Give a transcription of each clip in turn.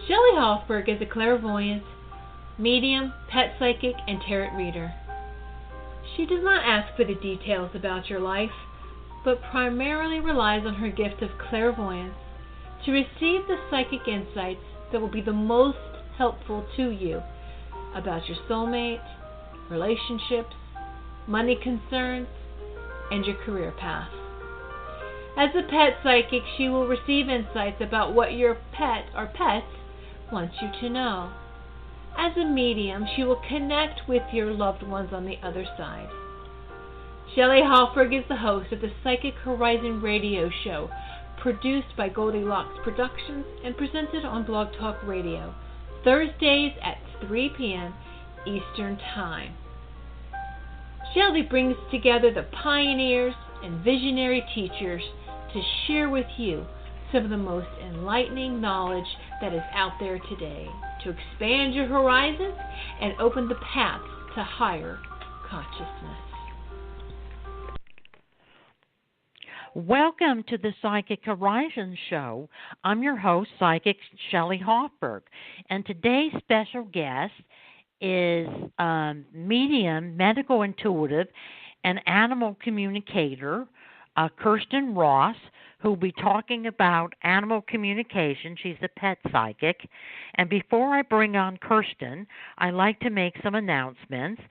Shelley Hofberg is a clairvoyant, medium, pet psychic, and tarot reader. She does not ask for the details about your life, but primarily relies on her gift of clairvoyance to receive the psychic insights that will be the most helpful to you about your soulmate, relationships, money concerns, and your career path. As a pet psychic, she will receive insights about what your pet or pets wants you to know. As a medium, she will connect with your loved ones on the other side. Shelley Hofberg is the host of the Psychic Horizon radio show, produced by Goldilocks Productions and presented on Blog Talk Radio, Thursdays at 3 p.m. Eastern Time. Shelley brings together the pioneers and visionary teachers to share with you some of the most enlightening knowledge that is out there today, to expand your horizons and open the paths to higher consciousness. Welcome to the Psychic Horizon Show. I'm your host, Psychic Shelley Hofberg, and today's special guest is medium, medical intuitive, and animal communicator, Kirstin Ross, who will be talking about animal communication. She's a pet psychic. And before I bring on Kirstin, I'd like to make some announcements.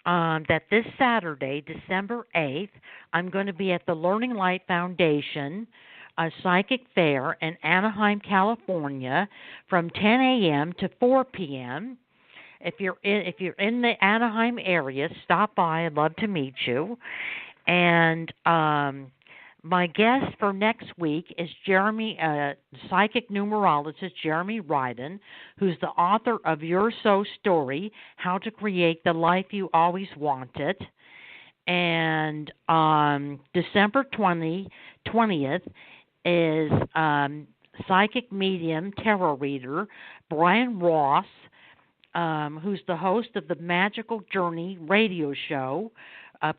That this Saturday, December 8th, I'm going to be at the Learning Light Foundation Psychic Fair in Anaheim, California, from 10 a.m. to 4 p.m. If you're in the Anaheim area, stop by. I'd love to meet you. And my guest for next week is psychic numerologist Jeremy Ryden, who's the author of Your So Story, How to Create the Life You Always Wanted. And December 20th is psychic medium tarot reader Brian Ross, who's the host of the Magical Journey radio show,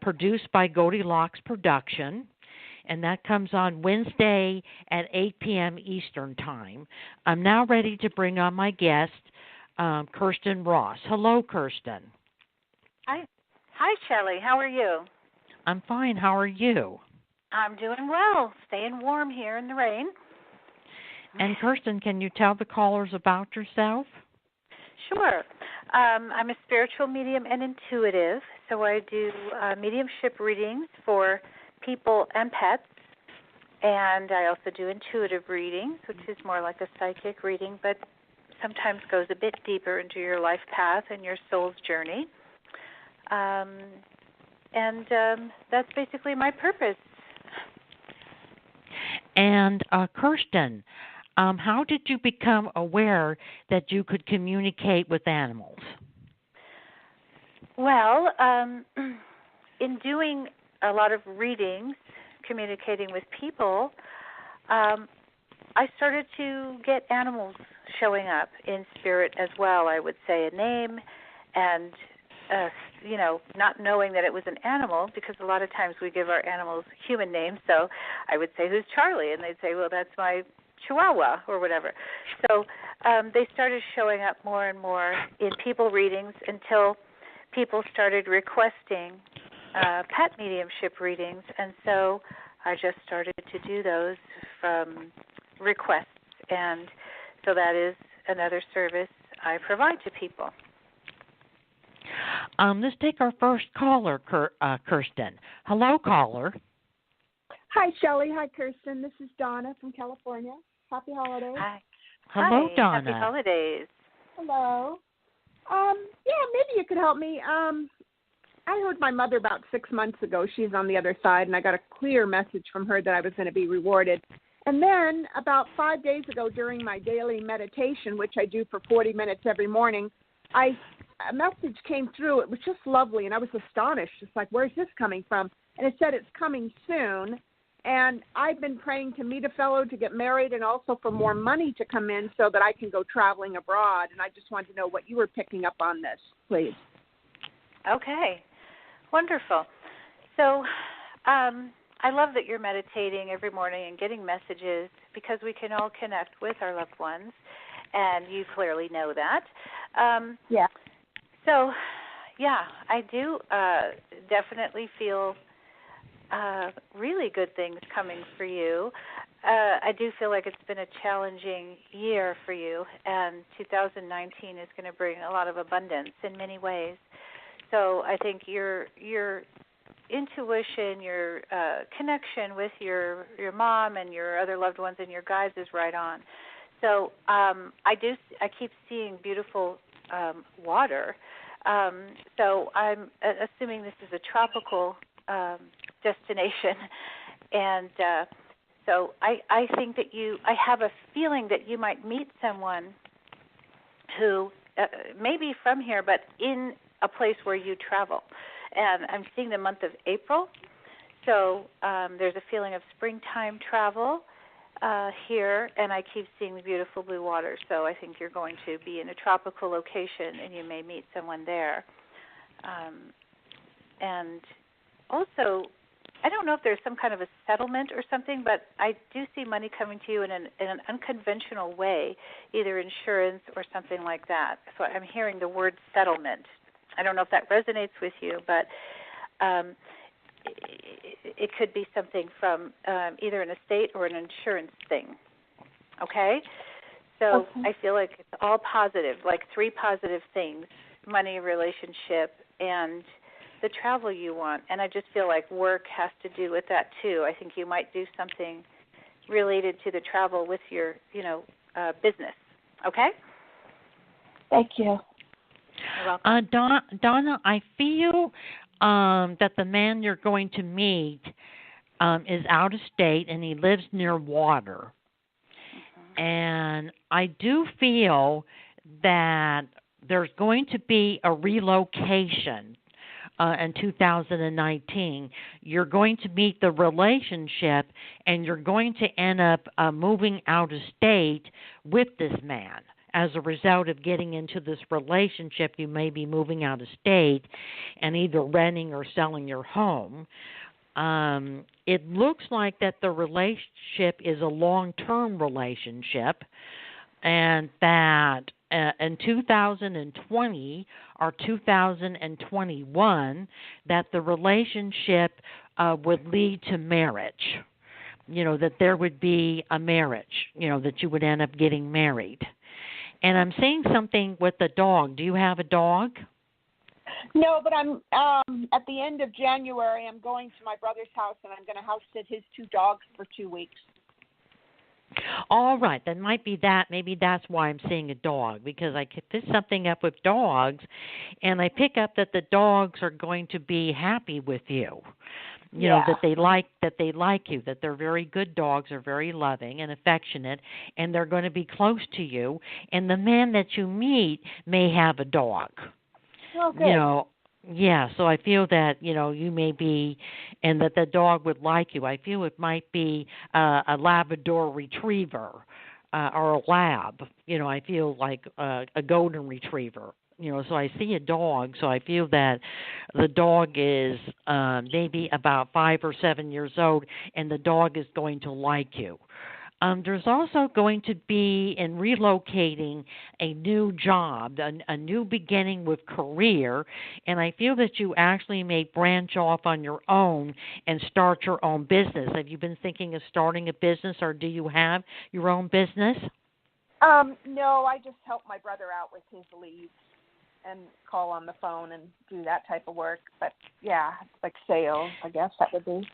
produced by Goldilocks Production. And that comes on Wednesday at 8 p.m. Eastern Time. I'm now ready to bring on my guest, Kirstin Ross. Hello, Kirstin. Hi, Shelley. How are you? I'm fine. How are you? I'm doing well. Staying warm here in the rain. And Kirstin, can you tell the callers about yourself? Sure. I'm a spiritual medium and intuitive, so I do mediumship readings for people and pets, and I also do intuitive readings, which is more like a psychic reading, but sometimes goes a bit deeper into your life path and your soul's journey. And that's basically my purpose. And Kirstin, how did you become aware that you could communicate with animals? Well, in doing a lot of readings, communicating with people, I started to get animals showing up in spirit as well. I would say a name and, not knowing that it was an animal, because a lot of times we give our animals human names. So I would say, who's Charlie? And they'd say, well, that's my Chihuahua or whatever. So they started showing up more and more in people readings until people started requesting pet mediumship readings, and so I just started to do those from requests, and so that is another service I provide to people. Let's take our first caller, Kirstin. Hello, caller. Hi, Shelley. Hi, Kirstin. This is Donna from California. Happy holidays. Hi. Hello, Hi. Donna. Happy holidays. Hello. Maybe you could help me. I heard my mother about 6 months ago. She's on the other side, and I got a clear message from her that I was going to be rewarded. And then about 5 days ago during my daily meditation, which I do for 40 minutes every morning, a message came through. It was just lovely, and I was astonished. Just like, where's this coming from? And it said it's coming soon. And I've been praying to meet a fellow to get married and also for more money to come in so that I can go traveling abroad. And I just wanted to know what you were picking up on this, please. Okay. Wonderful. So I love that you're meditating every morning and getting messages, because we can all connect with our loved ones. and you clearly know that. Yeah. So, yeah, I do definitely feel really good things coming for you. I do feel like it's been a challenging year for you, and 2019 is going to bring a lot of abundance in many ways. So I think your intuition, your connection with your mom and your other loved ones and your guides is right on. So I keep seeing beautiful water. So I'm assuming this is a tropical destination, and so I think that I have a feeling that you might meet someone who may be from here, but in a place where you travel. And I'm seeing the month of April, so there's a feeling of springtime travel here, and I keep seeing the beautiful blue water. So I think you're going to be in a tropical location, and you may meet someone there. And also, I don't know if there's some kind of a settlement or something, but I do see money coming to you in an unconventional way, either insurance or something like that. So I'm hearing the word settlement. I don't know if that resonates with you, but it could be something from either an estate or an insurance thing. Okay? So I feel like it's all positive, like 3 positive things: money, relationship, and the travel you want. And I just feel like work has to do with that too. I think you might do something related to the travel with your, business. Okay? Thank you. You're welcome. Donna, I feel that the man you're going to meet is out of state and he lives near water. Mm-hmm. And I do feel that there's going to be a relocation in 2019. You're going to meet the relationship, and you're going to end up moving out of state with this man. As a result of getting into this relationship, you may be moving out of state and either renting or selling your home. It looks like that the relationship is a long-term relationship, and that in 2020 or 2021, that the relationship would lead to marriage. That there would be a marriage, that you would end up getting married. And I'm seeing something with the dog. Do you have a dog? No, but I'm at the end of January, I'm going to my brother's house, and I'm going to house sit his 2 dogs for 2 weeks. All right, then might be that. Maybe that's why I'm seeing a dog, because I could pick something up with dogs, and I pick up that the dogs are going to be happy with you. You know, that they like you, that they're very good dogs, are very loving and affectionate, and they're going to be close to you. And the man that you meet may have a dog. Oh, good. So I feel that, you may be, and that the dog would like you. I feel it might be a Labrador Retriever or a Lab. I feel like a Golden Retriever. So I see a dog, so I feel that the dog is maybe about 5 or 7 years old, and the dog is going to like you. There's also going to be, in relocating, a new job, a new beginning with career, and I feel that you actually may branch off on your own and start your own business. Have you been thinking of starting a business, or do you have your own business? No, I just help my brother out with his leads and call on the phone and do that type of work. But, yeah, like sales, I guess that would be.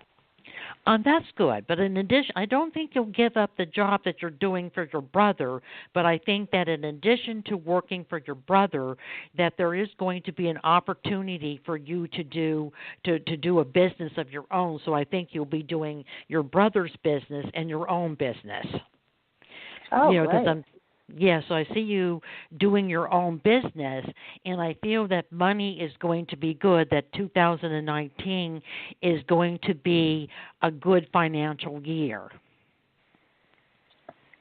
That's good. But in addition, I don't think you'll give up the job that you're doing for your brother, but I think that in addition to working for your brother, that there is going to be an opportunity for you to do a business of your own. So I think you'll be doing your brother's business and your own business. Oh, great. So I see you doing your own business, and I feel that money is going to be good, that 2019 is going to be a good financial year.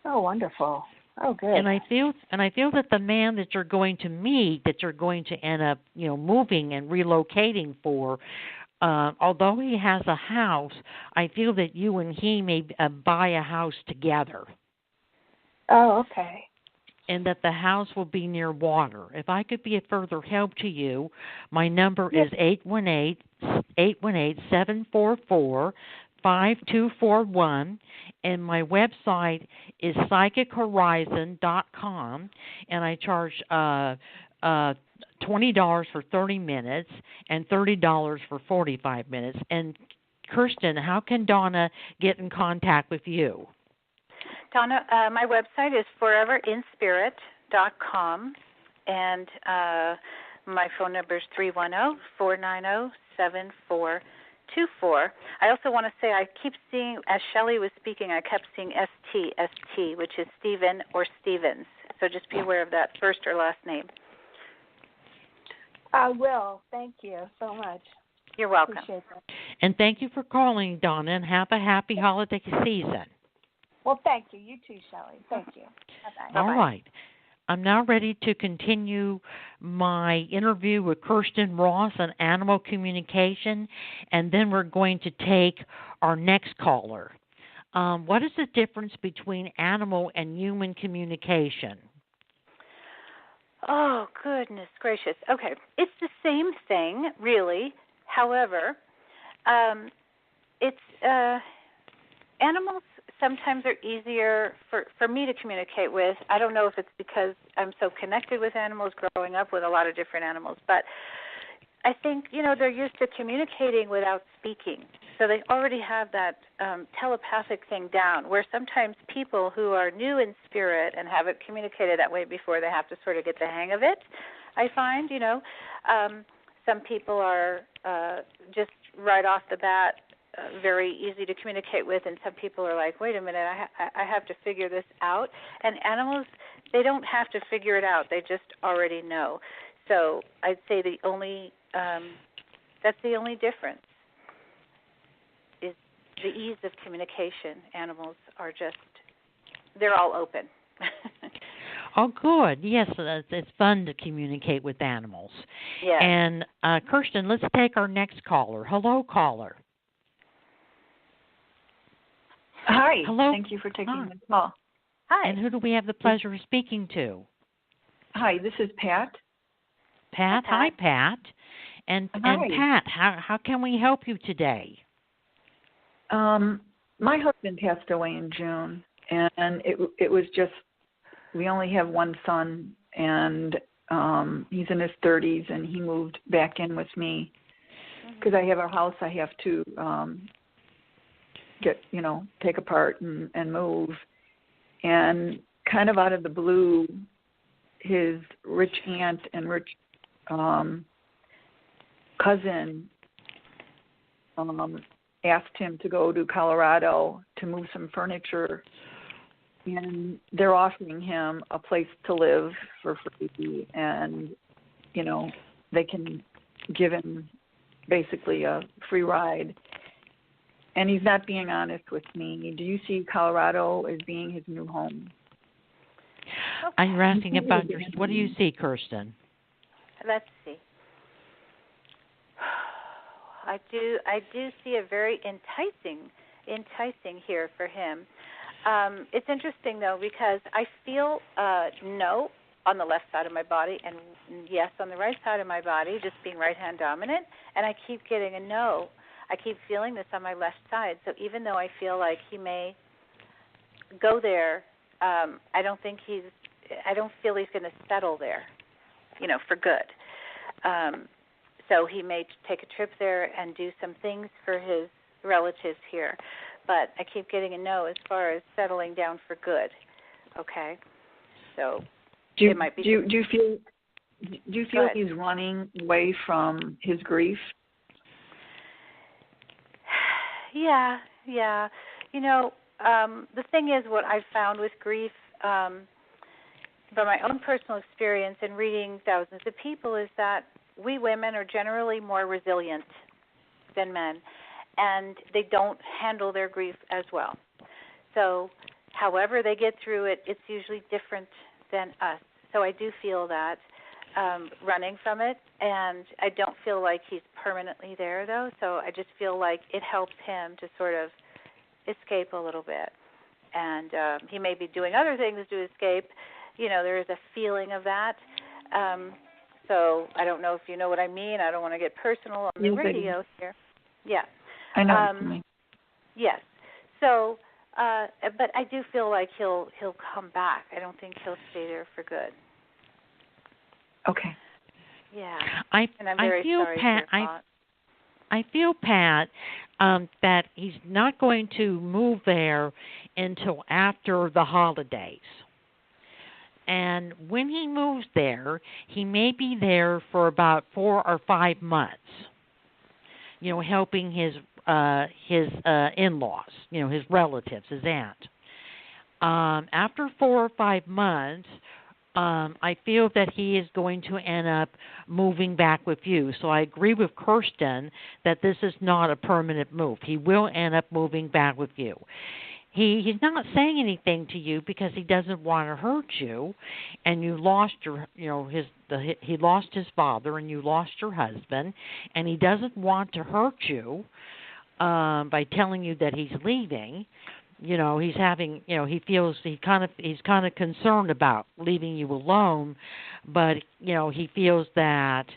Oh, wonderful. Oh, good. And I feel that the man that you're going to meet, that you're going to end up, moving and relocating for, although he has a house, I feel that you and he may buy a house together. Oh, okay. and that the house will be near water. If I could be a further help to you, my number is 818-744-5241, and my website is psychichorizon.com, and I charge $20 for 30 minutes and $30 for 45 minutes. And Kirstin, how can Donna get in contact with you? Donna, my website is foreverinspirit.com, and my phone number is 310-490-7424. I also want to say I keep seeing, as Shelley was speaking, I kept seeing ST, which is Stephen or Stevens. So just be aware of that first or last name. I will. Thank you so much. You're welcome. Appreciate that. And thank you for calling, Donna, and have a happy holiday season. Well, thank you. You too, Shelley. Thank you. Bye-bye. All right. I'm now ready to continue my interview with Kirstin Ross on animal communication, and then we're going to take our next caller. What is the difference between animal and human communication? Oh, goodness gracious. Okay. It's the same thing, really. However, animals sometimes are easier for me to communicate with. I don't know if it's because I'm so connected with animals, growing up with a lot of different animals, but I think, they're used to communicating without speaking. So they already have that telepathic thing down, where sometimes people who are new in spirit and haven't communicated that way before, they have to sort of get the hang of it, I find, some people are just right off the bat very easy to communicate with, and some people are like, wait a minute, I have to figure this out. And animals, they don't have to figure it out. They just already know. So I'd say that's the only difference, is the ease of communication. Animals are just, they're all open. Oh, good. Yes, it's fun to communicate with animals. Yeah. And Kirstin, let's take our next caller. Hello, caller. Hi. Hello. Thank you for taking the call. Hi. And who do we have the pleasure of speaking to? Hi, this is Pat. Pat. Hi, Pat. And Pat, how can we help you today? My husband passed away in June, and it was just, we only have one son, and he's in his 30s, and he moved back in with me because I have a house I have to take apart and move. And kind of out of the blue, his rich aunt and rich cousin asked him to go to Colorado to move some furniture, and they're offering him a place to live for free, and they can give him basically a free ride. And he's not being honest with me. Do you see Colorado as being his new home? Okay. You're asking about what do you see, Kirstin? Let's see. I do see a very enticing here for him. It's interesting though, because I feel no on the left side of my body and yes on the right side of my body, just being right hand dominant, and I keep getting a no. I keep feeling this on my left side. So even though I feel like he may go there, I don't feel he's going to settle there, for good. So he may take a trip there and do some things for his relatives here. But I keep getting a no as far as settling down for good. Okay? So it might be. Do you feel he's running away from his grief? Yeah. The thing is, what I've found with grief, from my own personal experience in reading thousands of people, is that we women are generally more resilient than men, and they don't handle their grief as well. So however they get through it, it's usually different than us. So I do feel that running from it, and I don't feel like he's permanently there, though, so I just feel like it helps him to sort of escape a little bit. And he may be doing other things to escape, there is a feeling of that. So I don't know if you know what I mean. I don't want to get personal on the radio here. Yeah. I know what you mean. Yes. So, but I do feel like he'll come back. I don't think he'll stay there for good. Okay. Yeah. And I'm very sorry for your thoughts. I feel, Pat, that he's not going to move there until after the holidays. And when he moves there, he may be there for about 4 or 5 months, helping his in-laws, his relatives, his aunt. After 4 or 5 months, I feel that he is going to end up moving back with you. So I agree with Kirstin that this is not a permanent move. He will end up moving back with you. He's not saying anything to you because he doesn't want to hurt you, and you lost he lost his father and you lost your husband, and he doesn't want to hurt you by telling you that he's leaving. He's having, he feels he's kind of concerned about leaving you alone, but he feels that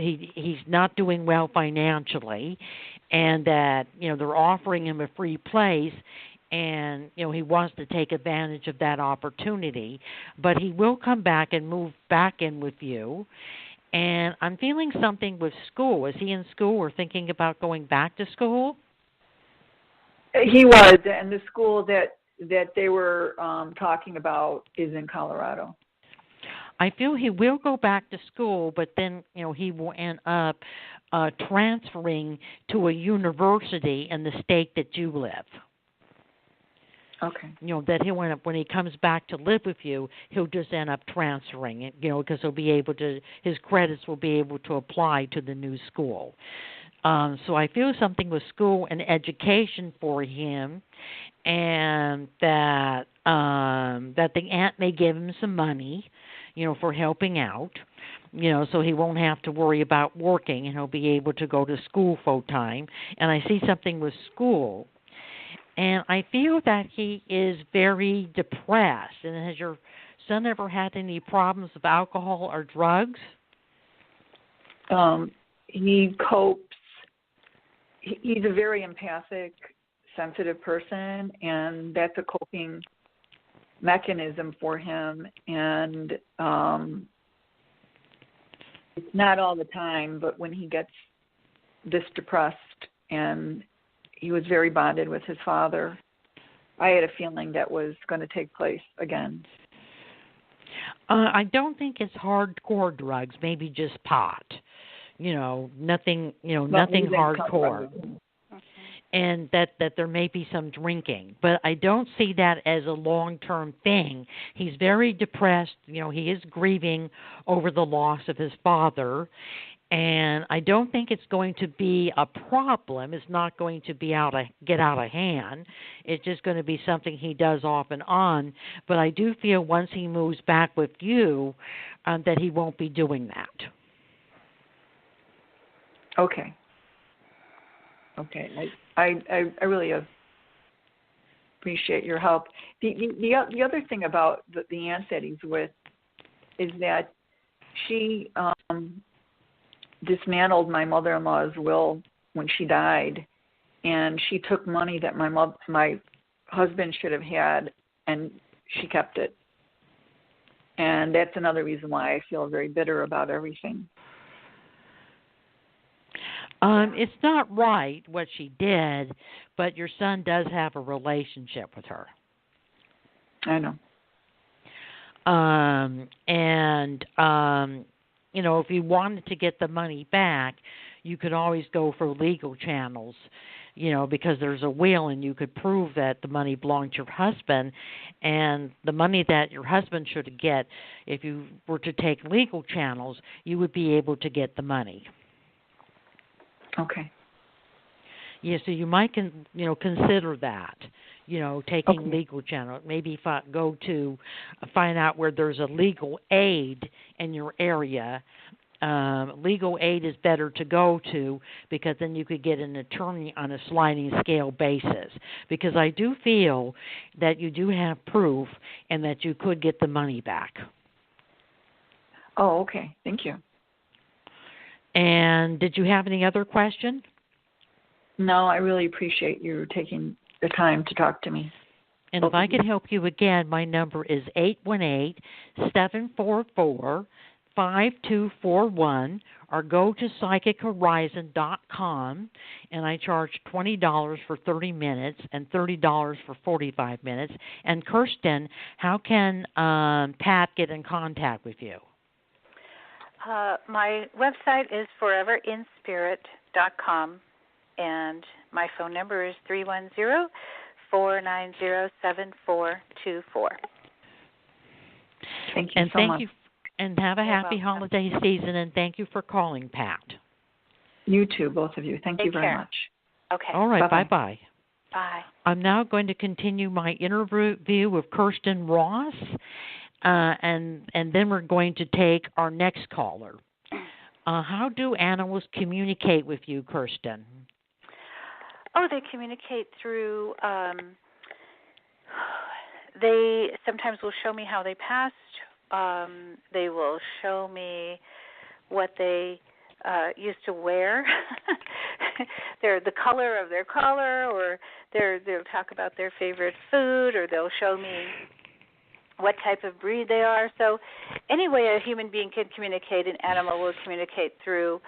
he's not doing well financially, and that they're offering him a free place, and he wants to take advantage of that opportunity. But he will come back and move back in with you. And I'm feeling something with school. Is he in school or thinking about going back to school? He was, and the school that they were talking about is in Colorado. I feel he will go back to school, but then he will end up transferring to a university in the state that you live. Okay. That he'll end up, when he comes back to live with you, he'll just end up transferring it. Because he'll be able to, his credits will be able to apply to the new school. So I feel something with school and education for him, and that the aunt may give him some money, for helping out, so he won't have to worry about working, and he'll be able to go to school full time. And I see something with school, and I feel that he is very depressed. And has your son ever had any problems with alcohol or drugs? He copes. He's a very empathic, sensitive person, and that's a coping mechanism for him. And it's not all the time, but when he gets this depressed, and he was very bonded with his father, I had a feeling that was going to take place again. I don't think it's hardcore drugs, maybe just pot. Nothing hardcore. And that there may be some drinking. But I don't see that as a long-term thing. He's very depressed. He is grieving over the loss of his father. And I don't think it's going to be a problem. It's not going to be get out of hand. It's just going to be something he does off and on. But I do feel once he moves back with you, that he won't be doing that. Okay. I really appreciate your help. The other thing about the aunt that he's with is that she dismantled my mother-in-law's will when she died, and she took money that my husband should have had, and she kept it. And that's another reason why I feel very bitter about everything. It's not right what she did, but your son does have a relationship with her. I know. If you wanted to get the money back, you could always go for legal channels, because there's a will and you could prove that the money belonged to your husband, and the money that your husband should get, if you were to take legal channels, you would be able to get the money. Okay. Yeah, so you might consider that, taking legal channel. Maybe go to find out where there's a legal aid in your area legal aid is better to go to, because then you could get an attorney on a sliding scale basis. Because I do feel that you do have proof and that you could get the money back. Oh, okay. Thank you. And did you have any other question? No, I really appreciate you taking the time to talk to me. And if I could help you again, my number is 818-744-5241, or go to psychichorizon.com, and I charge $20 for 30 minutes and $30 for 45 minutes. And Kirstin, how can Pat get in contact with you? My website is foreverinspirit.com, and my phone number is 310-490-7424. Thank you so much. And have a You're happy welcome. holiday season, and thank you for calling, Pat. You too, both of you. Thank you very much. Okay. All right, Bye-bye. bye-bye. Bye. I'm now going to continue my interview with Kirstin Ross, and then we're going to take our next caller. How do animals communicate with you, Kirstin? Oh, they communicate through, they sometimes will show me how they passed. They will show me what they used to wear, the color of their collar, or they'll talk about their favorite food, or they'll show me what type of breed they are. So any way a human being can communicate, an animal will communicate through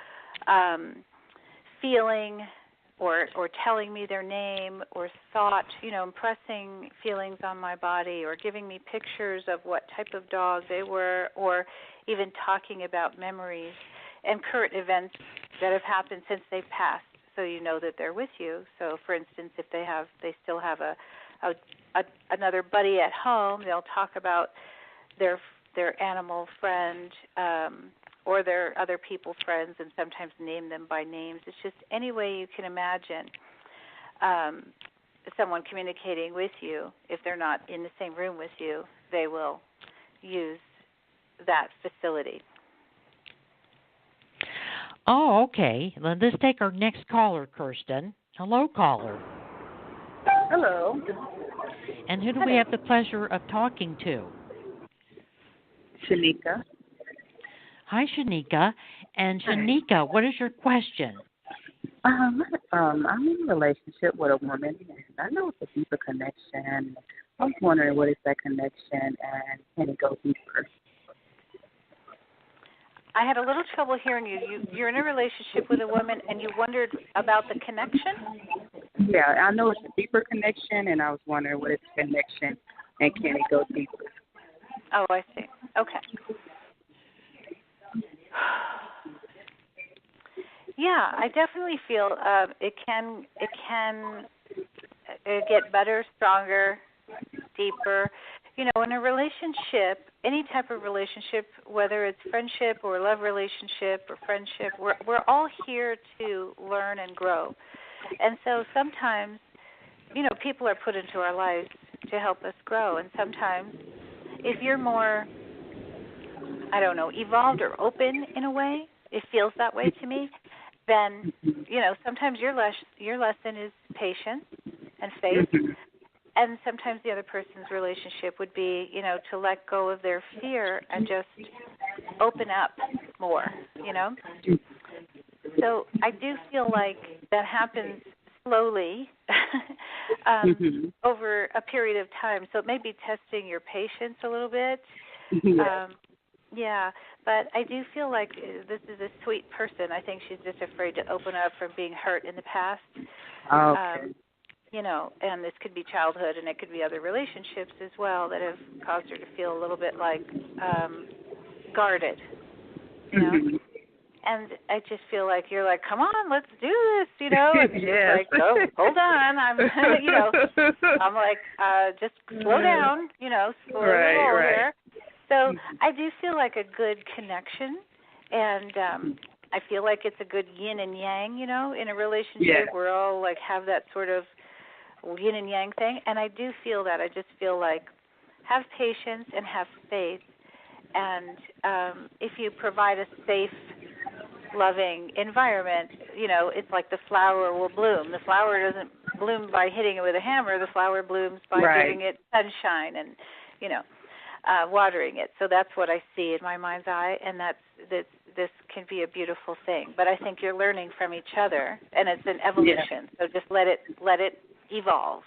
feeling or telling me their name or thought, impressing feelings on my body, or giving me pictures of what type of dog they were, or even talking about memories and current events that have happened since they've passed, so you know that they're with you. So, for instance, if they still have another buddy at home, they'll talk about their animal friend or their other people friends, and sometimes name them by names. It's just any way you can imagine someone communicating with you. If they're not in the same room with you, they will use that facility. Oh, okay. Let's take our next caller, Kirstin. Hello, caller. Hello. And who do we have the pleasure of talking to? Shanika. Hi, Shanika. And Shanika, what is your question? I'm in a relationship with a woman, and I know it's a deeper connection. I was wondering, what is that connection, and can it go deeper? I had a little trouble hearing you. You're in a relationship with a woman, and you wondered about the connection? Yeah, I know it's a deeper connection, and I was wondering, what is the connection, and can it go deeper? Oh, I see. Okay. Yeah, I definitely feel it can get better, stronger, deeper. In a relationship, any type of relationship, whether it's friendship or love relationship or friendship, we're all here to learn and grow. And so sometimes, people are put into our lives to help us grow. And sometimes if you're more, evolved or open in a way, it feels that way to me, then, sometimes your lesson is patience and faith. And sometimes the other person's relationship would be, to let go of their fear and just open up more, So I do feel like that happens slowly over a period of time. So it may be testing your patience a little bit. Yeah, but I do feel like this is a sweet person. I think she's just afraid to open up from being hurt in the past. Okay. And this could be childhood, and it could be other relationships as well that have caused her to feel a little bit like guarded, And I just feel like you're like, come on, let's do this, And she's like, oh, hold on, I'm like, just slow down, slow roll here. So I do feel like a good connection, and I feel like it's a good yin and yang, in a relationship. We're all like have that sort of yin and yang thing, and I do feel that. I just feel like have patience and have faith, and if you provide a safe loving environment, it's like the flower will bloom. The flower doesn't bloom by hitting it with a hammer. The flower blooms by giving it sunshine and, watering it. So that's what I see in my mind's eye, and this can be a beautiful thing. But I think you're learning from each other, and it's an evolution. So just let it evolve.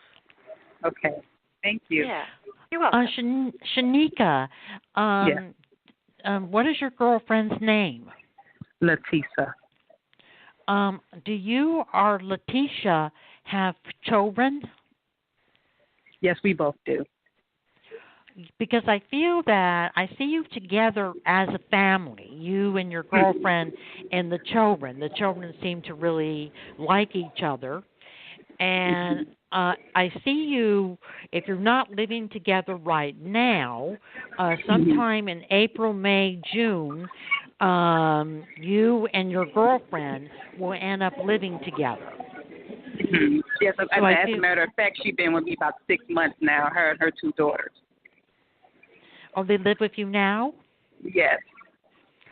Okay. Thank you. Yeah. You're welcome. Shanika, what is your girlfriend's name? Leticia. Do you or Leticia have children? Yes, we both do. Because I feel that I see you together as a family, you and your girlfriend and the children. The children seem to really like each other. And I see you, if you're not living together right now, sometime in April, May, June, you and your girlfriend will end up living together. Yes, as a matter of fact, she's been with me about 6 months now, her and her 2 daughters. Oh, they live with you now? Yes.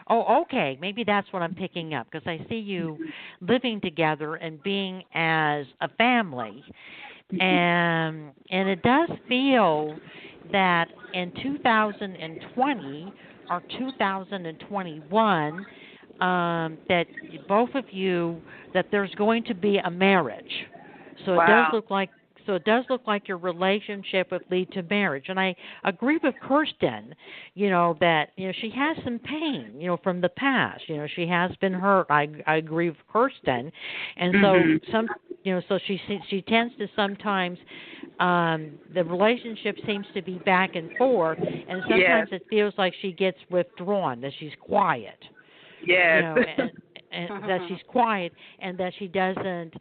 Oh, okay. Maybe that's what I'm picking up, because I see you living together and being as a family. And it does feel that in 2020 or 2021, that both of you, that there's going to be a marriage. So it does look like your relationship would lead to marriage. And I agree with Kirstin, that, she has some pain, from the past. She has been hurt. I agree with Kirstin. And so she tends to sometimes, the relationship seems to be back and forth, and sometimes it feels like she gets withdrawn, that she's quiet. Yes. And that she's quiet and that she doesn't,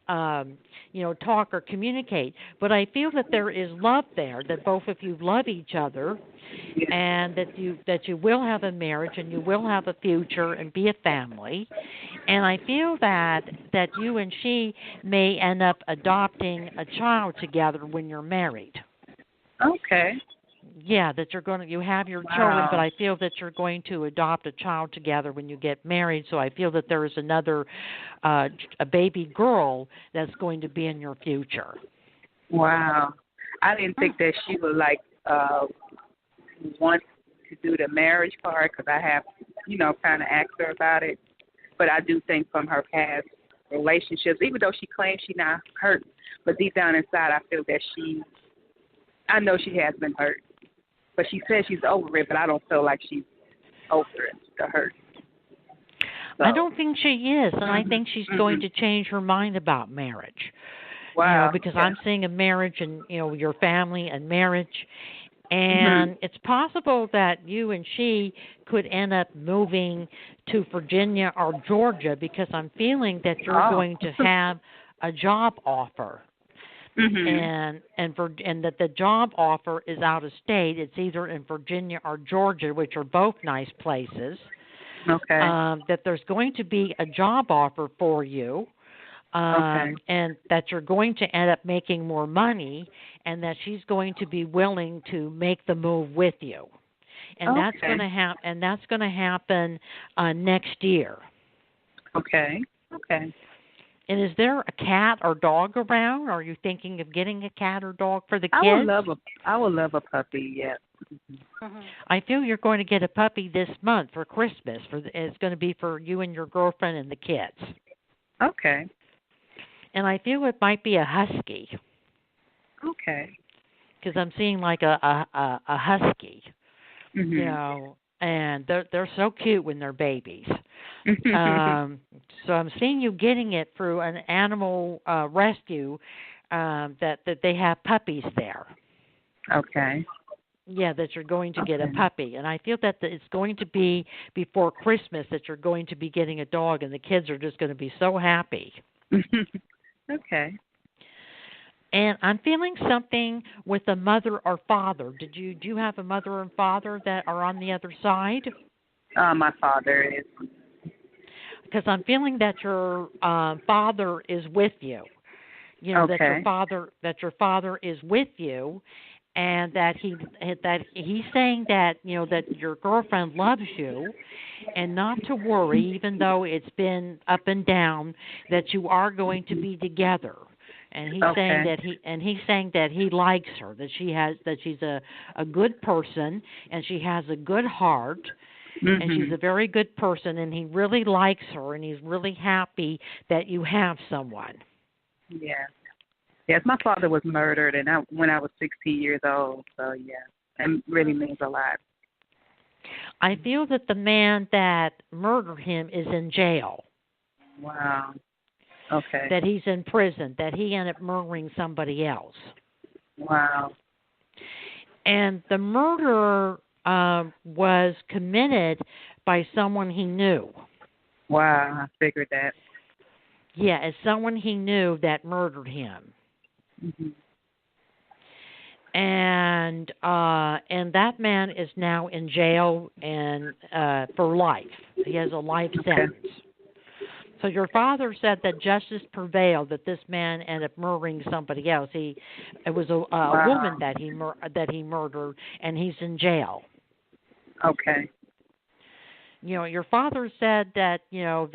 talk or communicate. But I feel that there is love there, that both of you love each other, and that you will have a marriage and you will have a future and be a family. And I feel that you and she may end up adopting a child together when you're married. Okay. Yeah, that you have your children, but I feel that you're going to adopt a child together when you get married. So I feel that there is another, a baby girl that's going to be in your future. Wow. I didn't think that she would want to do the marriage part, because I have, kind of asked her about it. But I do think from her past relationships, even though she claims she's not hurt, but deep down inside, I feel that I know she has been hurt. But she says she's over it, but I don't feel like she's over it, the hurt. So. I don't think she is, and I think she's going to change her mind about marriage. Wow. Because I'm seeing a marriage and, your family and marriage. And it's possible that you and she could end up moving to Virginia or Georgia, because I'm feeling that you're going to have a job offer. And that the job offer is out of state. It's either in Virginia or Georgia, which are both nice places. Okay. That there's going to be a job offer for you, and that you're going to end up making more money, and that she's going to be willing to make the move with you. And that's going to happen. And that's going to happen next year. Okay. Okay. And is there a cat or dog around? Are you thinking of getting a cat or dog for the kids? I would love a puppy, yes. I feel you're going to get a puppy this month for Christmas. It's going to be for you and your girlfriend and the kids. Okay. And I feel it might be a husky. Okay. Because I'm seeing like a husky, and they're so cute when they're babies. So I'm seeing you getting it through an animal rescue, that they have puppies there. Okay. Yeah, that you're going to get a puppy. And I feel that it's going to be before Christmas that you're going to be getting a dog, and the kids are just going to be so happy. Okay. And I'm feeling something with a mother or father. Do you have a mother and father that are on the other side? My father is. Because I'm feeling that your father is with you. That your father is with you, and that he's saying that that your girlfriend loves you, and not to worry, even though it's been up and down, that you are going to be together. And he's saying that he likes her, that she's a good person, and she has a good heart, and she's a very good person, and he really likes her, and he's really happy that you have someone. Yeah. Yes, my father was murdered when I was 16 years old, so yeah, it really means a lot. I feel that the man that murdered him is in jail. Wow. Okay. That he's in prison, that he ended up murdering somebody else. Wow. And the murder was committed by someone he knew. Wow, I figured that. Yeah, it's someone he knew that murdered him. Mm-hmm. And that man is now in jail and for life. He has a life sentence. So your father said that justice prevailed, that this man ended up murdering somebody else. It was a woman that he murdered, and he's in jail. Okay. Your father said that he knows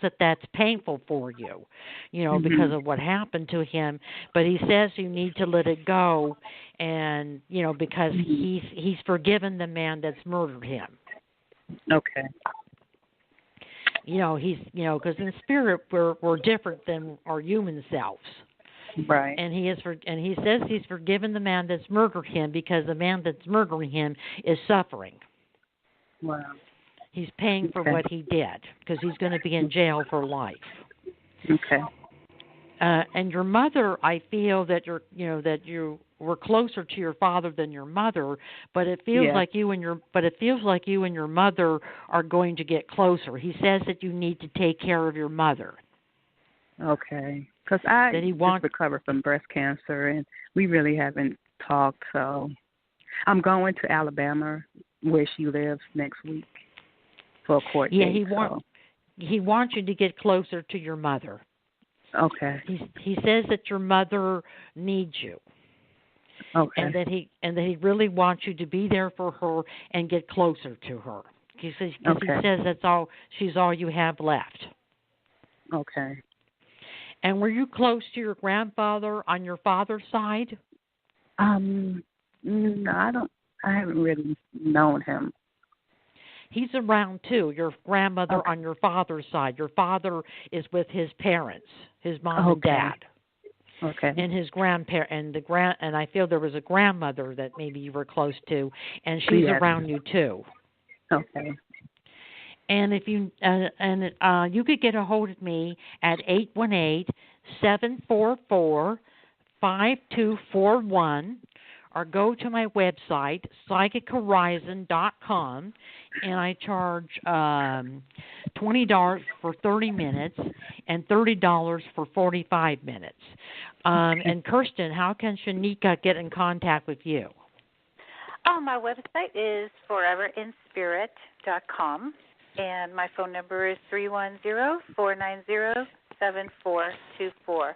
that that's painful for you, because of what happened to him. But he says you need to let it go, and because he's forgiven the man that's murdered him. Okay. He's because in spirit we're different than our human selves. Right. And he says he's forgiven the man that's murdered him because the man that's murdering him is suffering. Wow. He's paying for what he did because he's going to be in jail for life. Okay. And your mother, I feel that you were closer to your father than your mother, but it feels like you and your mother are going to get closer. He says that you need to take care of your mother. Okay. Because I just recovered from breast cancer, and we really haven't talked. So I'm going to Alabama, where she lives, next week for a court date. He wants you to get closer to your mother. Okay. He says that your mother needs you. Okay. And that he really wants you to be there for her and get closer to her. He says she's all you have left. Okay. And were you close to your grandfather on your father's side? No, I haven't really known him. He's around too. Your grandmother on your father's side. Your father is with his parents, his mom and dad. Okay. And his grandparent and I feel there was a grandmother that maybe you were close to, and she's around you too. Okay. And if you you could get a hold of me at 818-744-5241, or go to my website, psychichorizon.com, and I charge $20 for 30 minutes and $30 for 45 minutes. And Kirstin, how can Shanika get in contact with you? My website is foreverinspirit.com, and my phone number is 310-490-7424.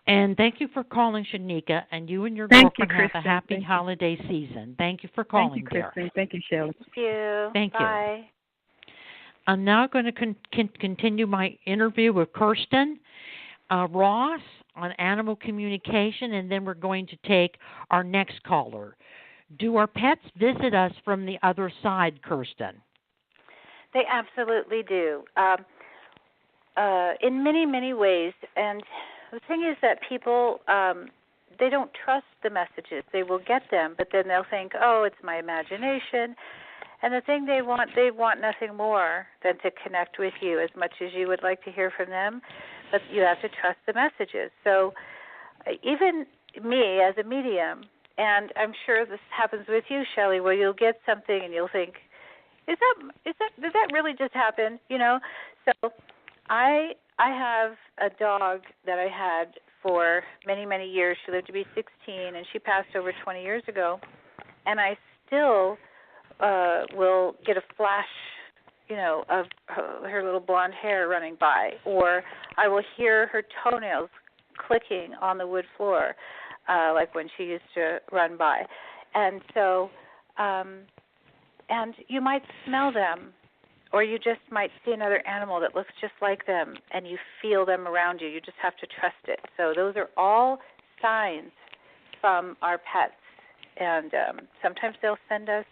And thank you for calling, Shanika, and you and your girlfriend have a happy holiday season. Thank you for calling, dear. Thank you, Kirstin. Thank you, Shelley. Thank you. Thank you. Bye. I'm now going to continue my interview with Kirstin Ross on animal communication, and then we're going to take our next caller. Do our pets visit us from the other side, Kirstin? They absolutely do, in many, many ways. And the thing is that people, they don't trust the messages. They will get them, but then they'll think, oh, it's my imagination. And the thing they want nothing more than to connect with you as much as you would like to hear from them, but you have to trust the messages. So even me as a medium, and I'm sure this happens with you, Shelley, where you'll get something and you'll think, did that really just happen? So I have a dog that I had for many, many years. She lived to be 16, and she passed over 20 years ago. And I still will get a flash, of her little blonde hair running by, or I will hear her toenails clicking on the wood floor, like when she used to run by. And so, and you might smell them, or you just might see another animal that looks just like them, and you feel them around you. You just have to trust it. So those are all signs from our pets. And sometimes they'll send us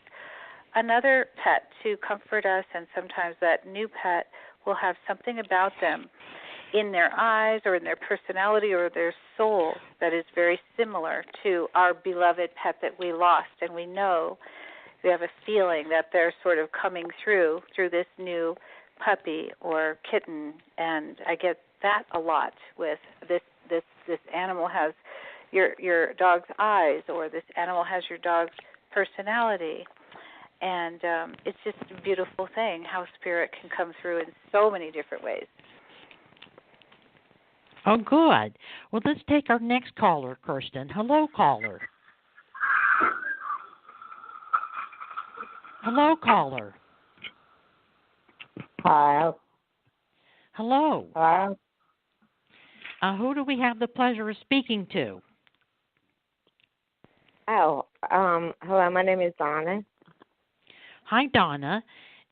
another pet to comfort us, and sometimes that new pet will have something about them in their eyes or in their personality or their soul that is very similar to our beloved pet that we lost. And we know, we have a feeling that they're sort of coming through this new puppy or kitten. And I get that a lot with this animal has your dog's eyes, or this animal has your dog's personality. And it's just a beautiful thing how spirit can come through in so many different ways. Oh, good. Well, let's take our next caller, Kirstin. Hello, caller. Hello, caller. Hello. Hello. Hello. Who do we have the pleasure of speaking to? Oh, hello. My name is Donna. Hi, Donna.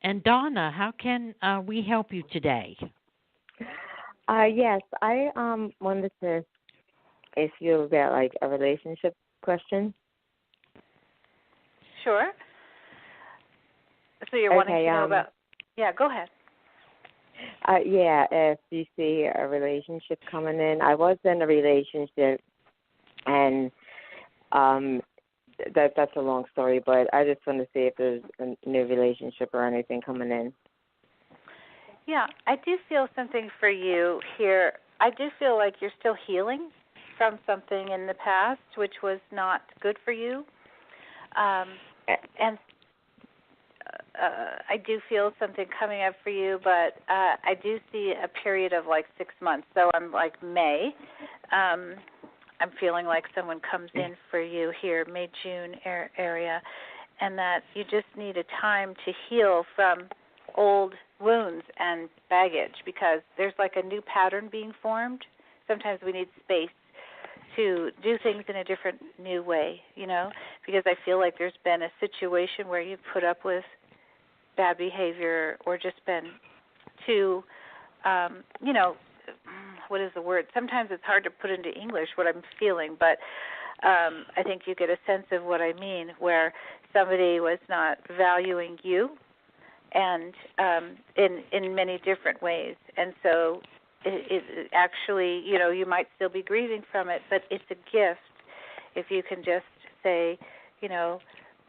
And Donna, how can we help you today? Yes, I wanted to ask you about like a relationship question. Sure. So you're wanting to know about? Yeah, go ahead. Yeah, if you see a relationship coming in, I was in a relationship, and that's a long story, but I just want to see if there's a new relationship or anything coming in. Yeah, I do feel something for you here. I do feel like you're still healing from something in the past, which was not good for you. And I do feel something coming up for you, but I do see a period of like 6 months. So I'm like May. I'm feeling like someone comes in for you here, May, June area, and that you just need a time to heal from old wounds and baggage, because there's like a new pattern being formed. Sometimes we need space to do things in a different new way, you know, because I feel like there's been a situation where you've put up with bad behavior or just been too, you know, what is the word? Sometimes it's hard to put into English what I'm feeling, but I think you get a sense of what I mean, where somebody was not valuing you, and in many different ways. And so it actually, you know, you might still be grieving from it, but it's a gift if you can just say, you know,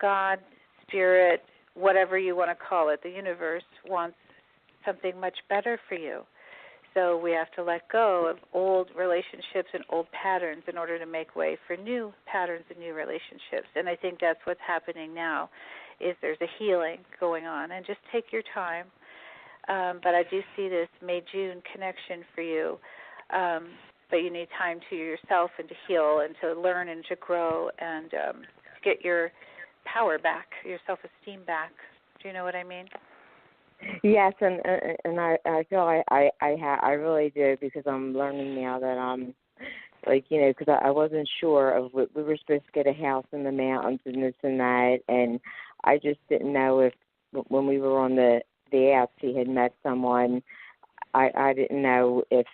God, Spirit, whatever you want to call it, the universe wants something much better for you. So we have to let go of old relationships and old patterns in order to make way for new patterns and new relationships. And I think that's what's happening now, is there's a healing going on. And just take your time. But I do see this May-June connection for you. But you need time to yourself and to heal and to learn and to grow and get your power back, your self-esteem back. Do you know what I mean? Yes, and I feel I really do, because I'm learning now that I'm like, you know, because I wasn't sure of what we were supposed to get a house in the mountains and this and that, and I just didn't know if when we were on the apps he had met someone. I didn't know if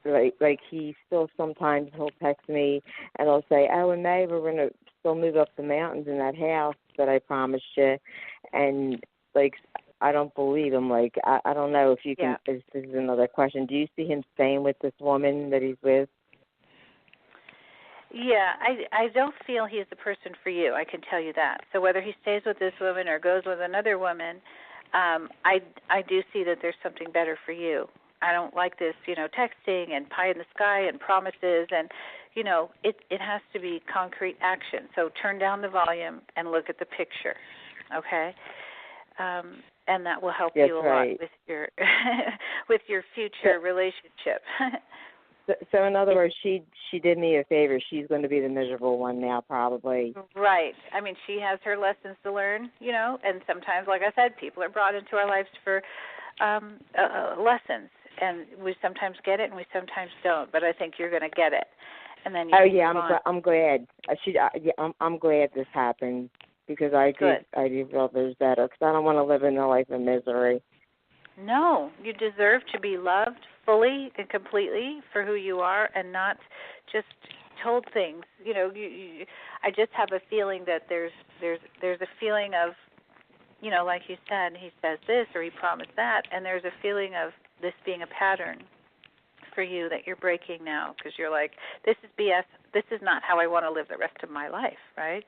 like he still sometimes he'll text me and he'll say, oh, in May we're gonna still move up the mountains in that house that I promised you, and like I don't believe him. Like I don't know if you can. Yeah. This is another question. Do you see him staying with this woman that he's with? Yeah, I don't feel he's the person for you. I can tell you that. So whether he stays with this woman or goes with another woman, I do see that there's something better for you. I don't like this, you know, texting and pie in the sky and promises, and you know, it has to be concrete action. So turn down the volume and look at the picture, okay? And that will help you a lot with your with your future relationship. So in other words, she did me a favor. She's going to be the miserable one now, probably. Right. I mean, she has her lessons to learn, you know, and sometimes, like I said, people are brought into our lives for lessons. And we sometimes get it and we sometimes don't, but I think you're going to get it. And then I'm glad. I'm glad this happened because I do feel there's better because I don't want to live in a life of misery. No, you deserve to be loved fully and completely for who you are and not just told things. You know, I just have a feeling that there's a feeling of, you know, like you said, he says this or he promised that, and there's a feeling of this being a pattern for you that you're breaking now because you're like, this is BS. This is not how I want to live the rest of my life, right?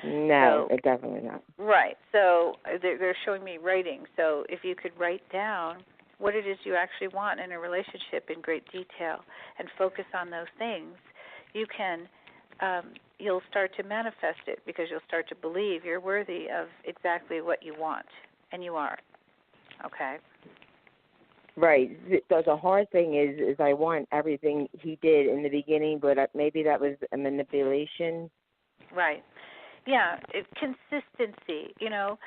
No, definitely not. Right. So they're showing me writing. So if you could write down what it is you actually want in a relationship in great detail and focus on those things, you can, you'll start to manifest it because you'll start to believe you're worthy of exactly what you want, and you are. Okay? Right. The hard thing is I want everything he did in the beginning, but maybe that was a manipulation. Right. Yeah, consistency, you know.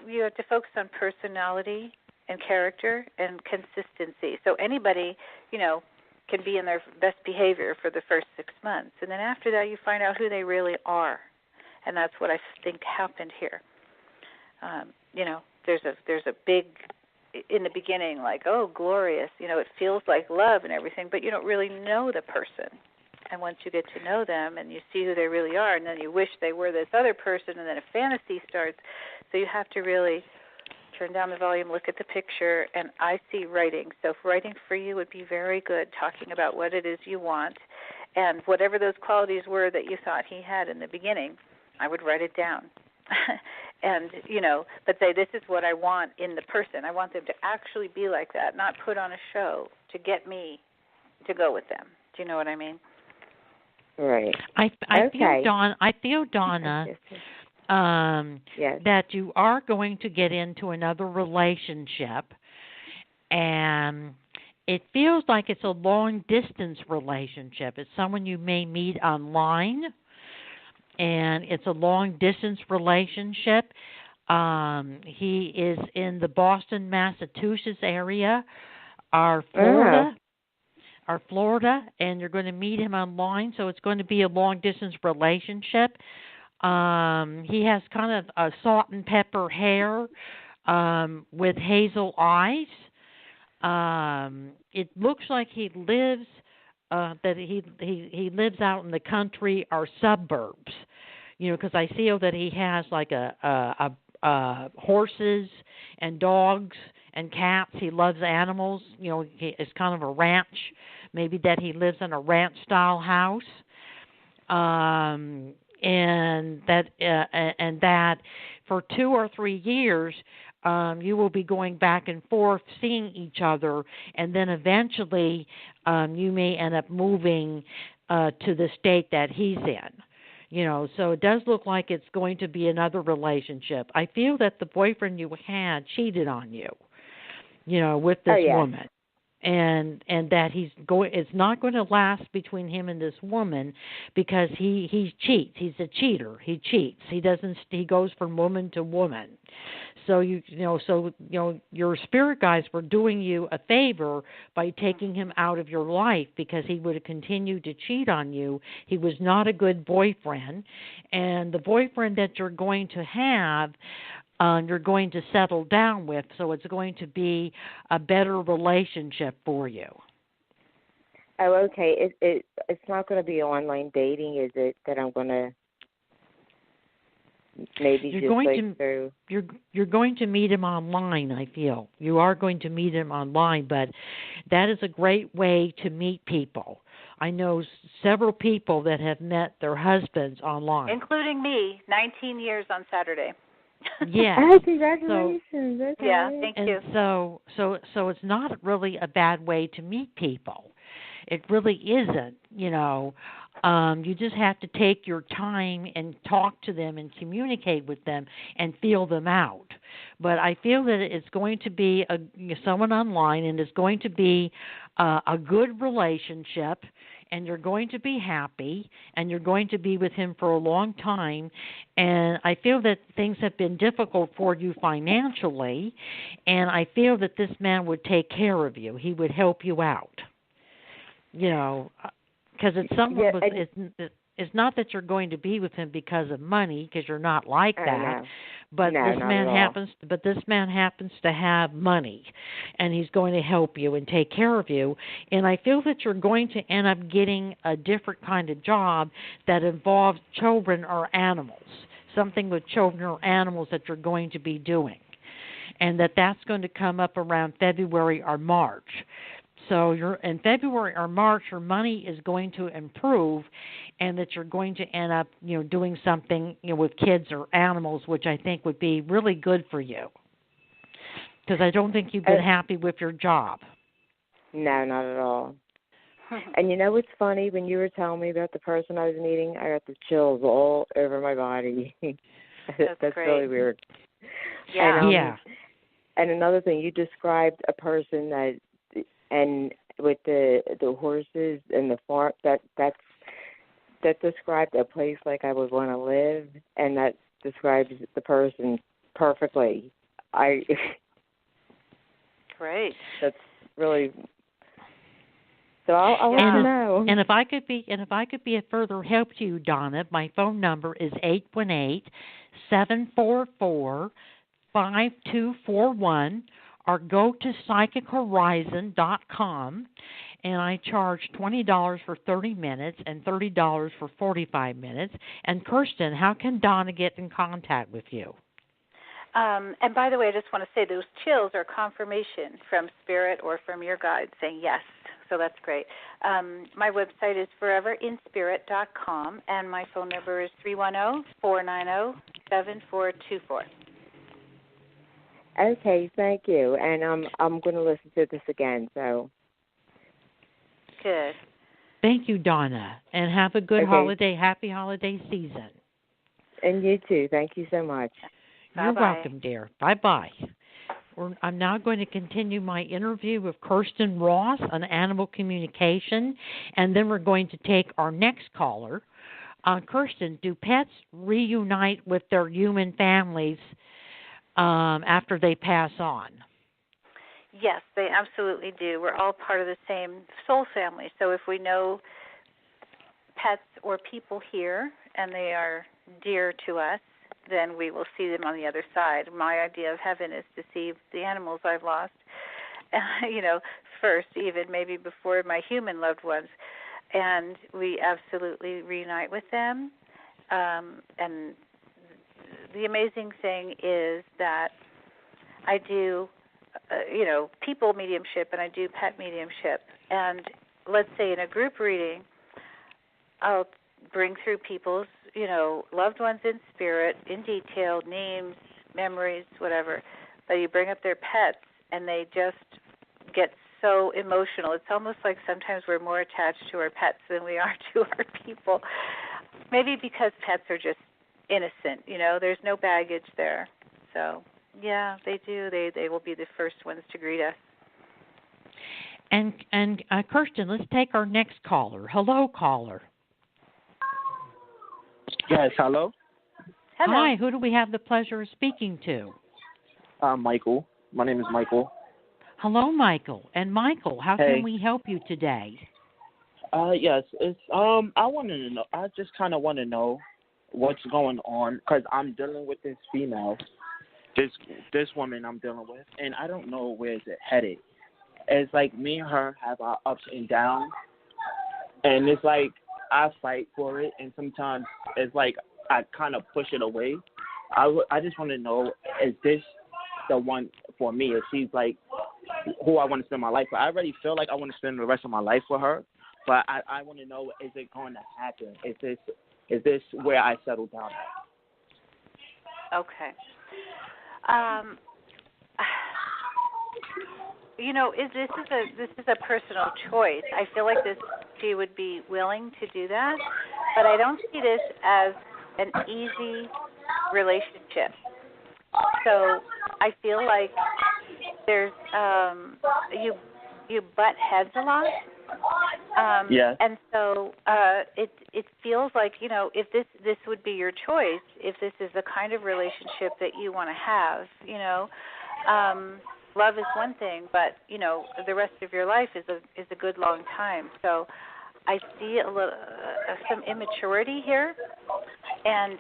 You have to focus on personality and character and consistency. So anybody, you know, can be in their best behavior for the first 6 months. And then after that, you find out who they really are. And that's what I think happened here. You know, there's a big, in the beginning, like, oh, glorious. You know, it feels like love and everything, but you don't really know the person. And once you get to know them and you see who they really are, and then you wish they were this other person, and then a fantasy starts. So you have to really turn down the volume, look at the picture, and I see writing. So writing for you would be very good, talking about what it is you want. And whatever those qualities were that you thought he had in the beginning, I would write it down. And, you know, but say, this is what I want in the person. I want them to actually be like that, not put on a show to get me to go with them. Do you know what I mean? Right. I feel, Donna, yes. that you are going to get into another relationship, and it feels like it's a long-distance relationship. It's someone you may meet online, and it's a long-distance relationship. He is in the Boston, Massachusetts area, or Florida. And you're going to meet him online, so it's going to be a long-distance relationship. He has kind of a salt and pepper hair with hazel eyes. It looks like he lives he lives out in the country or suburbs, you know, because I feel that he has like a horses and dogs and cats. He loves animals. You know, it's kind of a ranch. Maybe that he lives in a ranch-style house, and that for 2 or 3 years you will be going back and forth, seeing each other, and then eventually you may end up moving to the state that he's in. You know, so it does look like it's going to be another relationship. I feel that the boyfriend you had cheated on you, you know, with this woman. And that it's not going to last between him and this woman because he cheats. He's a cheater. He cheats. He goes from woman to woman. So your spirit guides were doing you a favor by taking him out of your life because he would have continued to cheat on you. He was not a good boyfriend, and the boyfriend that you're going to have, you're going to settle down with, so it's going to be a better relationship for you. Oh, okay. It's not going to be online dating, is it? That I'm going to maybe through. You're going to meet him online. I feel you are going to meet him online, but that is a great way to meet people. I know several people that have met their husbands online, including me. 19 years on Saturday. Yeah. Oh, congratulations. Okay. Yeah, thank you. So it's not really a bad way to meet people. It really isn't, you know. You just have to take your time and talk to them and communicate with them and feel them out. But I feel that it's going to be someone online, and it's going to be a good relationship, and you're going to be happy, and you're going to be with him for a long time. And I feel that things have been difficult for you financially, and I feel that this man would take care of you. He would help you out. You know, because it's someone it's not that you're going to be with him because of money, because you're not like that. But this man happens to have money, and he's going to help you and take care of you. And I feel that you're going to end up getting a different kind of job that involves children or animals, something with children or animals that you're going to be doing, and that's going to come up around February or March. So you're in February or March, your money is going to improve, and that you're going to end up, doing something, with kids or animals, which I think would be really good for you. Because I don't think you've been happy with your job. No, not at all. And what's funny? When you were telling me about the person I was meeting, I got the chills all over my body. That's really weird. Yeah. And another thing, you described a person and with the horses and the farm, that described a place like I would want to live, and that describes the person perfectly. Great. That's really. So I'll let you know. And if I could be a further help to you, Donna, my phone number is 818-744-5241. Or go to psychichorizon.com, and I charge $20 for 30 minutes and $30 for 45 minutes. And Kirstin, how can Donna get in contact with you? And by the way, I just want to say those chills are confirmation from Spirit or from your guide saying yes. So that's great. My website is foreverinspirit.com, and my phone number is 310-490-7424. Okay, thank you. And I'm going to listen to this again. So. Good. Thank you, Donna, and have a good happy holiday season. And you too. Thank you so much. You're welcome, dear. Bye-bye. I'm now going to continue my interview with Kirstin Ross on animal communication, and then we're going to take our next caller. Kirstin, do pets reunite with their human families after they pass on? Yes, they absolutely do. We're all part of the same soul family. So if we know pets or people here and they are dear to us, then we will see them on the other side. My idea of heaven is to see the animals I've lost, first, even maybe before my human loved ones. And we absolutely reunite with them. And the amazing thing is that I do, people mediumship and I do pet mediumship. And let's say in a group reading, I'll bring through people's, loved ones in spirit, in detail, names, memories, whatever. But you bring up their pets and they just get so emotional. It's almost like sometimes we're more attached to our pets than we are to our people. Maybe because pets are just innocent, there's no baggage there. So, yeah, they do. They will be the first ones to greet us. And Kirstin, let's take our next caller. Hello, caller. Yes, hello. Hello. Hi, who do we have the pleasure of speaking to? Michael. My name is Michael. Hello, Michael. And Michael, how can we help you today? Yes, it's I wanted to know. I just kind of want to know what's going on because I'm dealing with this female, this woman I'm dealing with, and I don't know where it's headed. It's like me and her have our ups and downs, and it's like I fight for it, and sometimes it's like I kind of push it away. I just want to know, is this the one for me? Is she like who I want to spend my life with? I already feel like I want to spend the rest of my life with her, but I want to know, is it going to happen? Is this where I settle down at? Okay. This is a personal choice. I feel like she would be willing to do that, but I don't see this as an easy relationship. So I feel like there's you butt heads a lot. Yes. And so it feels like, if this would be your choice, if this is the kind of relationship that you want to have, love is one thing, but the rest of your life is a good long time. So I see some immaturity here, and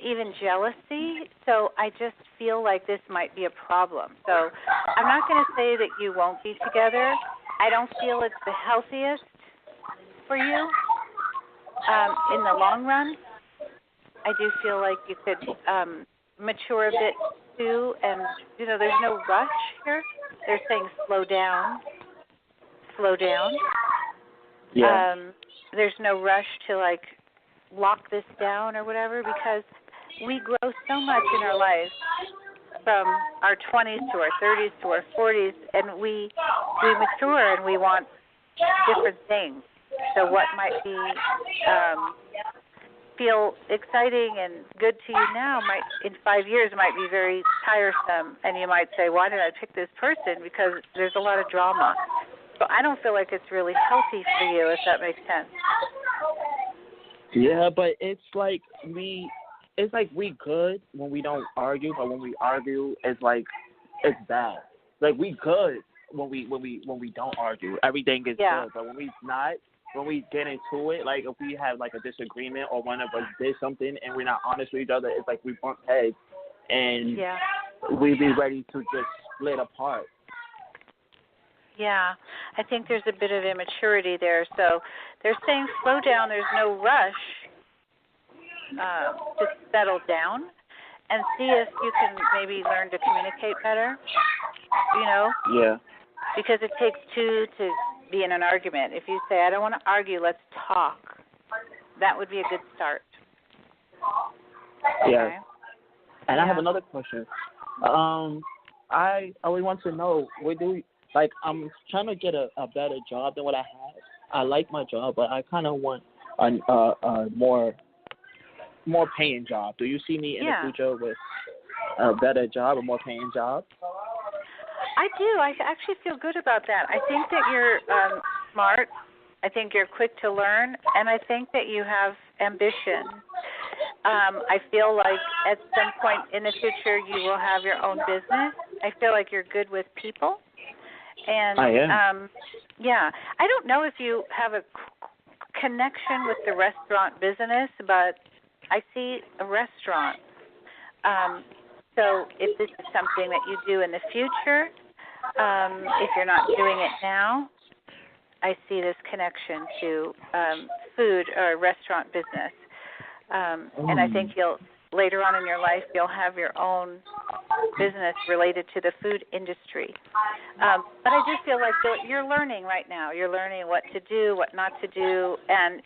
even jealousy. So I just feel like this might be a problem. So I'm not going to say that you won't be together. I don't feel it's the healthiest for you in the long run. I do feel like you could mature a bit too, and there's no rush here. They're saying slow down. Yeah. There's no rush to lock this down or whatever, because we grow so much in our lives from our 20s to our 30s to our 40s, and we mature and we want different things. So what might be feel exciting and good to you now might in 5 years might be very tiresome, and you might say, why did I pick this person? Because there's a lot of drama. So I don't feel like it's really healthy for you, if that makes sense. Yeah, but it's like we good when we don't argue, but when we argue, it's bad. Like we good when we don't argue, everything is good. But when we get into it, like if we have a disagreement or one of us did something and we're not honest with each other, it's like we bump heads and we be ready to just split apart. Yeah, I think there's a bit of immaturity there. So they're saying slow down. There's no rush to settle down and see if you can maybe learn to communicate better, Yeah. Because it takes two to be in an argument. If you say, I don't want to argue, let's talk, that would be a good start. Yeah. Okay. And I have another question. I only want to know, I'm trying to get a better job than what I have. I like my job, but I kind of want a more paying job. Do you see me in the future with a better job, a more paying job? I do. I actually feel good about that. I think that you're smart. I think you're quick to learn, and I think that you have ambition. I feel like at some point in the future you will have your own business. I feel like you're good with people. And I am. I don't know if you have a connection with the restaurant business, but I see a restaurant. So if this is something that you do in the future, if you're not doing it now, I see this connection to food or restaurant business. And I think later on in your life, you'll have your own business related to the food industry. But I do feel like you're learning right now. You're learning what to do, what not to do, and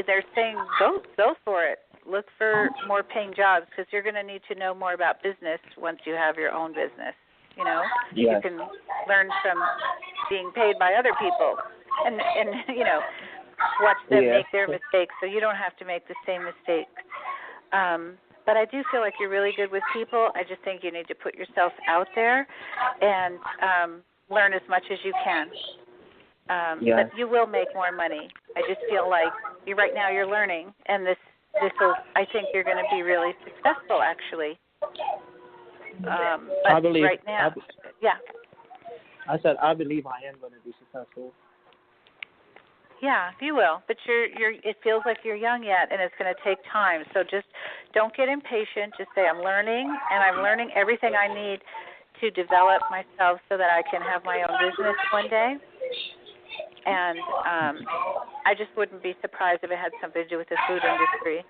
they're saying go for it. Look for more paying jobs, because you're going to need to know more about business once you have your own business. You can learn from being paid by other people, and watch them make their mistakes, so you don't have to make the same mistakes. But I do feel like you're really good with people. I just think you need to put yourself out there and learn as much as you can. But you will make more money. I just feel like right now you're learning, and this will, I think you're going to be really successful, actually. But I believe, right now, I said I believe I am going to be successful. Yeah, you will, but it feels like you're young yet, and it's going to take time. So just don't get impatient. Just say, I'm learning, and I'm learning everything I need to develop myself so that I can have my own business one day. And I just wouldn't be surprised if it had something to do with the food industry.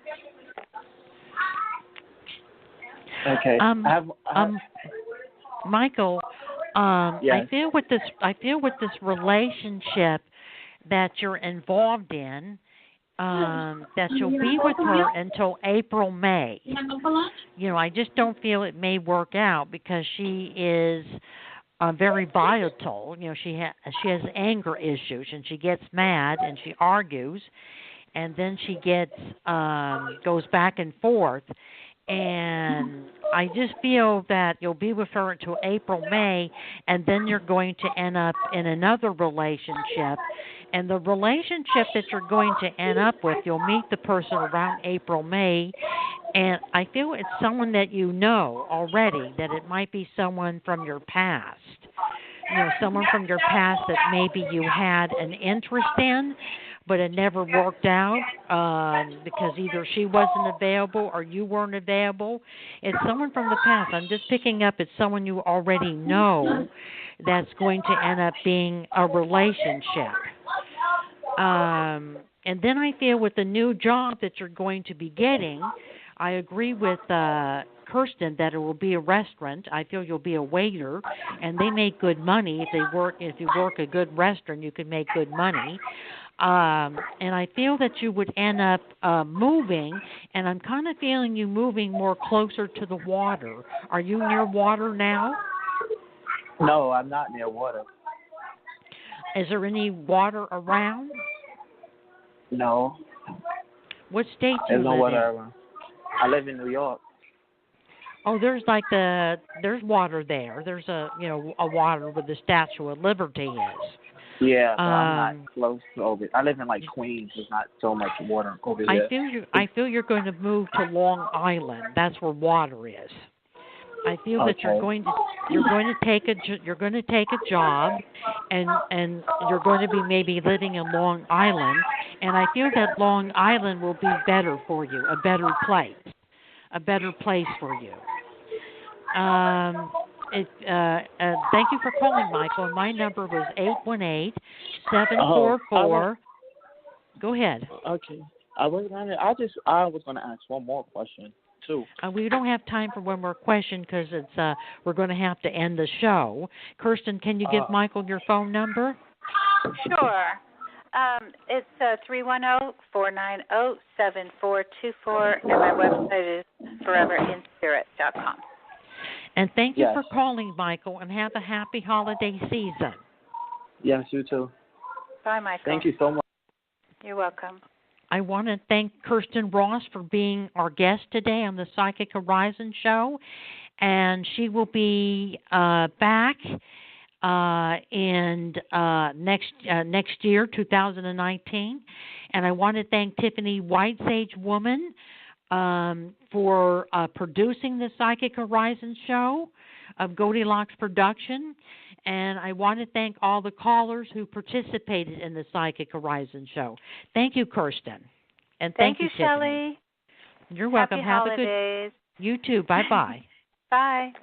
Okay. Michael, I feel with this relationship that you're involved in, that you'll be with her until April, May. I just don't feel it may work out, because she is very volatile. She has anger issues, and she gets mad and she argues, and then she goes back and forth. And I just feel that you'll be with her until April, May, and then you're going to end up in another relationship. And the relationship that you're going to end up with, you'll meet the person around April, May, and I feel it's someone that you know already, that it might be someone from your past. Someone from your past that maybe you had an interest in, but it never worked out because either she wasn't available or you weren't available. It's someone from the past. I'm just picking up it's someone you already know that's going to end up being a relationship. And then I feel with the new job that you're going to be getting, I agree with Kirstin that it will be a restaurant. I feel you'll be a waiter, and they make good money. If you work a good restaurant, you can make good money. And I feel that you would end up moving, and I'm kind of feeling you moving more closer to the water. Are you near water now? No, I'm not near water. Is there any water around? No. What state do you There's no live water in? around. I live in New York. Oh, there's water there. There's a water where the Statue of Liberty is. Yeah, but I'm not close over it. I live in Queens. There's not so much water over there. I feel you're going to move to Long Island. That's where water is. I feel that you're going to take a job, and you're going to be maybe living in Long Island, and I feel that Long Island will be better for you, a better place for you. Thank you for calling, Michael. And my number was 818-744. Go ahead. Okay. I was gonna ask one more question too. We don't have time for one more question because we're going to have to end the show. Kirstin, can you give Michael your phone number? Sure. It's 310-490-7424, and my website is foreverinspirit.com. And thank you for calling, Michael, and have a happy holiday season. Yes, you too. Bye, Michael. Thank you so much. You're welcome. I want to thank Kirstin Ross for being our guest today on the Psychic Horizon show, and she will be back in next year, 2019. And I want to thank Tiffany Whitesage Woman for producing the Psychic Horizon show of Goldilocks Production. And I want to thank all the callers who participated in the Psychic Horizon show. Thank you, Kirstin. And thank you, Shelley. You're welcome. Happy holidays. You too. Bye-bye. Bye.